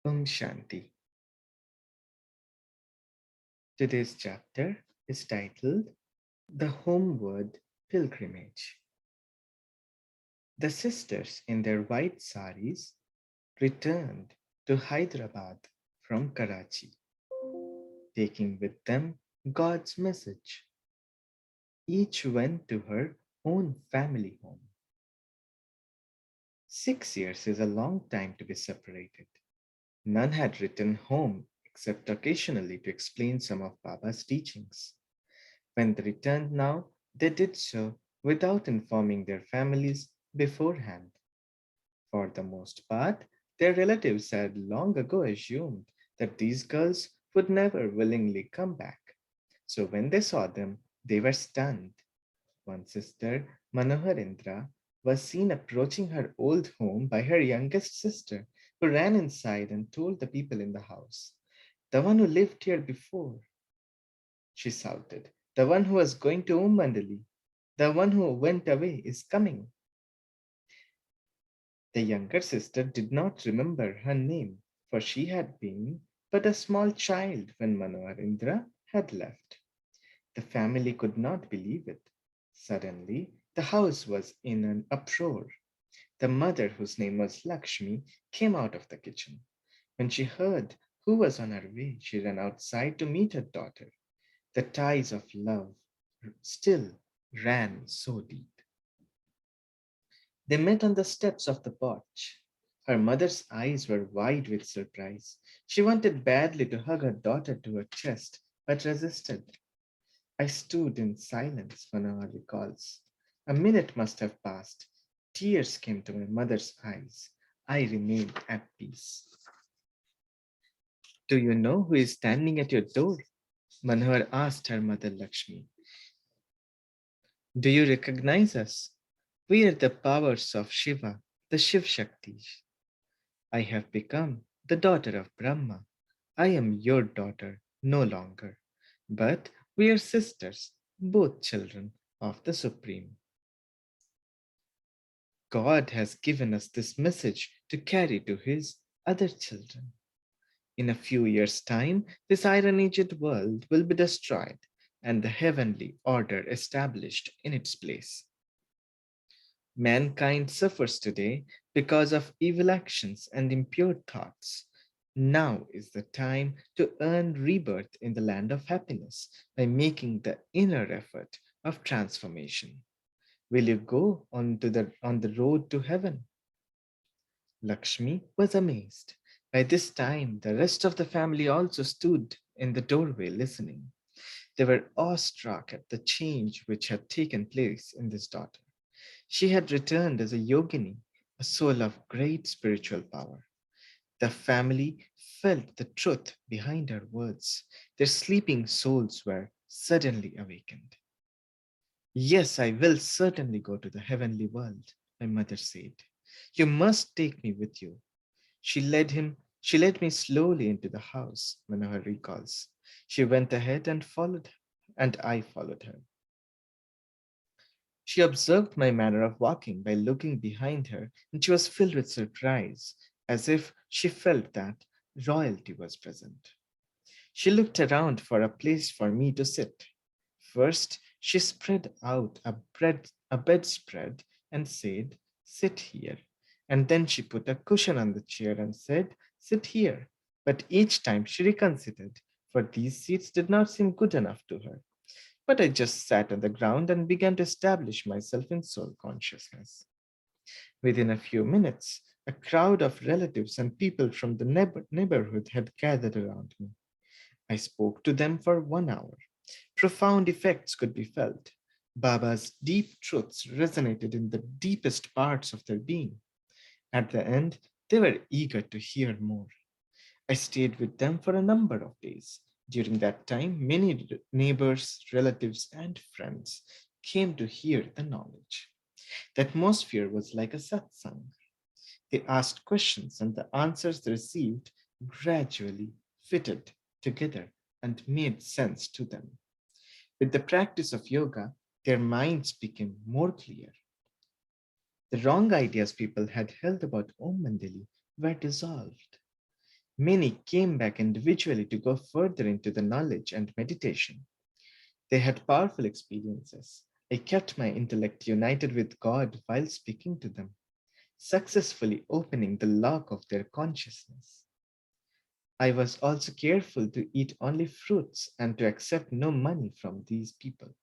Shanti. Today's chapter is titled The Homeward Pilgrimage. The sisters in their white saris returned to Hyderabad from Karachi, taking with them God's message. Each went to her own family home. 6 years is a long time to be separated. None had returned home except occasionally to explain some of Baba's teachings. When they returned now, they did so without informing their families beforehand. For the most part, their relatives had long ago assumed that these girls would never willingly come back. So when they saw them, they were stunned. One sister, Manoharindra, was seen approaching her old home by her youngest sister, who ran inside and told the people in the house, "The one who lived here before," she shouted. "The one who was going to Mandali, the one who went away is coming." The younger sister did not remember her name, for she had been but a small child when Manoharindra had left. The family could not believe it. Suddenly, the house was in an uproar. The mother, whose name was Lakshmi, came out of the kitchen. When she heard who was on her way, she ran outside to meet her daughter. The ties of love still ran so deep. They met on the steps of the porch. Her mother's eyes were wide with surprise. She wanted badly to hug her daughter to her chest, but resisted. I stood in silence, Manohar recalls. A minute must have passed. Tears came to my mother's eyes. I remained at peace. "Do you know who is standing at your door?" Manohar asked her mother Lakshmi. "Do you recognize us? We are the powers of Shiva, the Shiv Shaktis. I have become the daughter of Brahma. I am your daughter no longer, but we are sisters, both children of the Supreme. God has given us this message to carry to his other children. In a few years' time, this Iron Aged world will be destroyed and the heavenly order established in its place. Mankind suffers today because of evil actions and impure thoughts. Now is the time to earn rebirth in the land of happiness by making the inner effort of transformation. Will you go on the road to heaven?" Lakshmi was amazed. By this time, the rest of the family also stood in the doorway listening. They were awestruck at the change which had taken place in this daughter. She had returned as a yogini, a soul of great spiritual power. The family felt the truth behind her words. Their sleeping souls were suddenly awakened. "Yes, I will certainly go to the heavenly world," my mother said. "You must take me with you." She led me slowly into the house, Manohar recalls. She went ahead and I followed her. She observed my manner of walking by looking behind her, and she was filled with surprise, as if she felt that royalty was present. She looked around for a place for me to sit. First, she spread out a bedspread and said, "Sit here." And then she put a cushion on the chair and said, "Sit here." But each time she reconsidered, for these seats did not seem good enough to her. But I just sat on the ground and began to establish myself in soul consciousness. Within a few minutes, a crowd of relatives and people from the neighborhood had gathered around me. I spoke to them for 1 hour. Profound effects could be felt. Baba's deep truths resonated in the deepest parts of their being. At the end, they were eager to hear more. I stayed with them for a number of days. During that time, many neighbors, relatives, and friends came to hear the knowledge. The atmosphere was like a satsang. They asked questions, and the answers they received gradually fitted together and made sense to them. With the practice of yoga, their minds became more clear. The wrong ideas people had held about Om Mandali were dissolved. Many came back individually to go further into the knowledge and meditation. They had powerful experiences. I kept my intellect united with God while speaking to them, successfully opening the lock of their consciousness. I was also careful to eat only fruits and to accept no money from these people.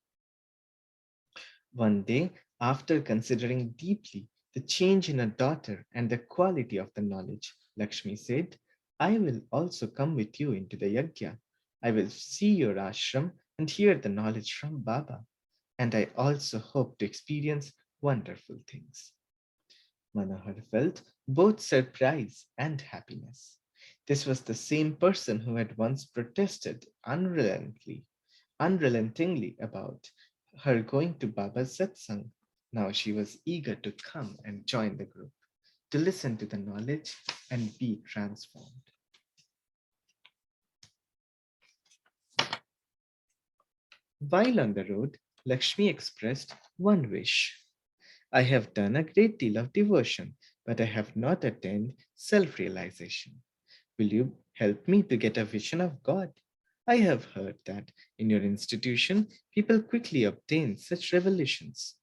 One day, after considering deeply the change in her daughter and the quality of the knowledge, Lakshmi said, I will also come with you into the yajna. I will see your ashram and hear the knowledge from Baba. And I also hope to experience wonderful things. Manohar felt both surprise and happiness. This was the same person who had once protested unrelentingly about her going to Baba's satsang. Now she was eager to come and join the group, to listen to the knowledge and be transformed. While on the road, Lakshmi expressed one wish. I have done a great deal of devotion, but I have not attained self realization. Will you help me to get a vision of God? I have heard that in your institution, people quickly obtain such revelations.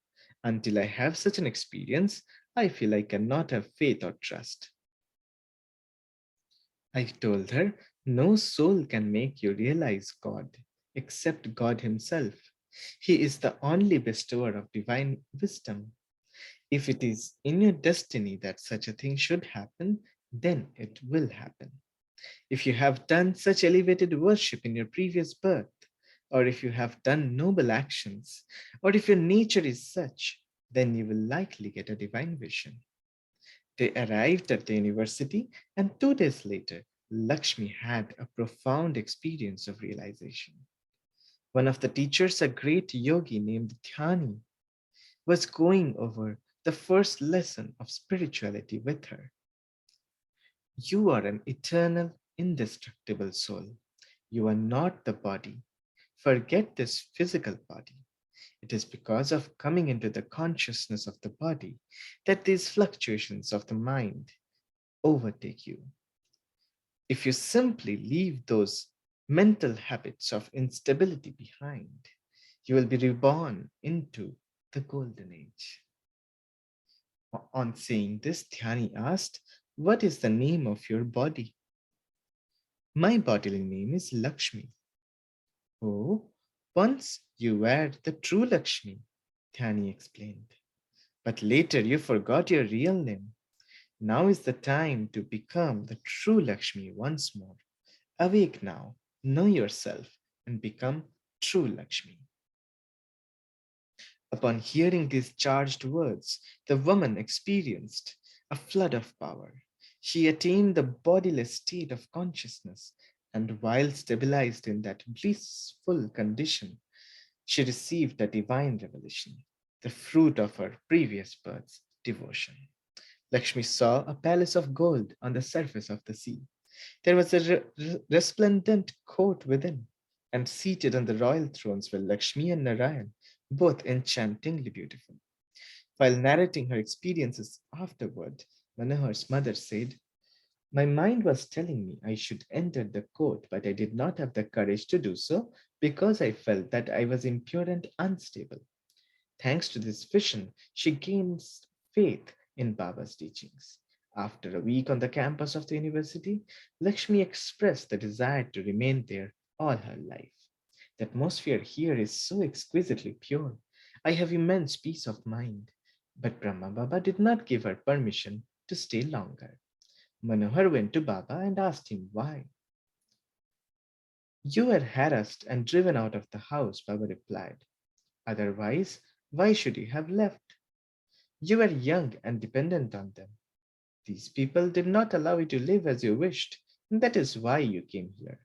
Until I have such an experience, I feel I cannot have faith or trust. I told her, no soul can make you realize God except God Himself. He is the only bestower of divine wisdom. If it is in your destiny that such a thing should happen, then it will happen. If you have done such elevated worship in your previous birth, or if you have done noble actions, or if your nature is such, then you will likely get a divine vision. They arrived at the university, and 2 days later, Lakshmi had a profound experience of realization. One of the teachers, a great yogi named Dhyani, was going over the first lesson of spirituality with her. You are an eternal, indestructible soul. You are not the body. Forget this physical body. It is because of coming into the consciousness of the body that these fluctuations of the mind overtake you. If you simply leave those mental habits of instability behind, you will be reborn into the golden age. On saying this, Dhyani asked, what is the name of your body? My bodily name is Lakshmi. Oh, once you were the true Lakshmi, Dhyani explained. But later you forgot your real name. Now is the time to become the true Lakshmi once more. Awake now, know yourself, and become true Lakshmi. Upon hearing these charged words, the woman experienced a flood of power. She attained the bodiless state of consciousness, and while stabilized in that blissful condition, she received a divine revelation, the fruit of her previous birth's devotion. Lakshmi saw a palace of gold on the surface of the sea. There was a resplendent court within, and seated on the royal thrones were Lakshmi and Narayan, both enchantingly beautiful. While narrating her experiences afterward, Manohar's mother said, my mind was telling me I should enter the court, but I did not have the courage to do so because I felt that I was impure and unstable. Thanks to this vision, she gains faith in Baba's teachings. After a week on the campus of the university, Lakshmi expressed the desire to remain there all her life. The atmosphere here is so exquisitely pure. I have immense peace of mind. But Brahma Baba did not give her permission to stay longer. Manohar went to Baba and asked him why. You were harassed and driven out of the house, Baba replied. Otherwise, why should you have left? You were young and dependent on them. These people did not allow you to live as you wished, and that is why you came here.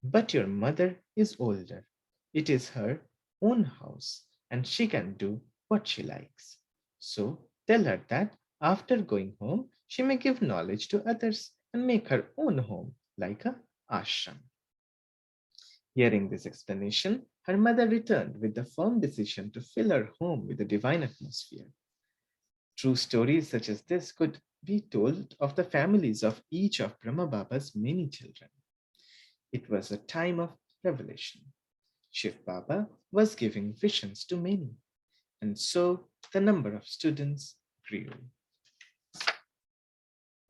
But your mother is older. It is her own house, and she can do what she likes. So tell her that after going home, she may give knowledge to others and make her own home like a ashram. Hearing this explanation, her mother returned with the firm decision to fill her home with a divine atmosphere. True stories such as this could be told of the families of each of Brahma Baba's many children. It was a time of revelation. Shiv Baba was giving visions to many, and so the number of students grew.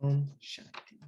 Om Shanti.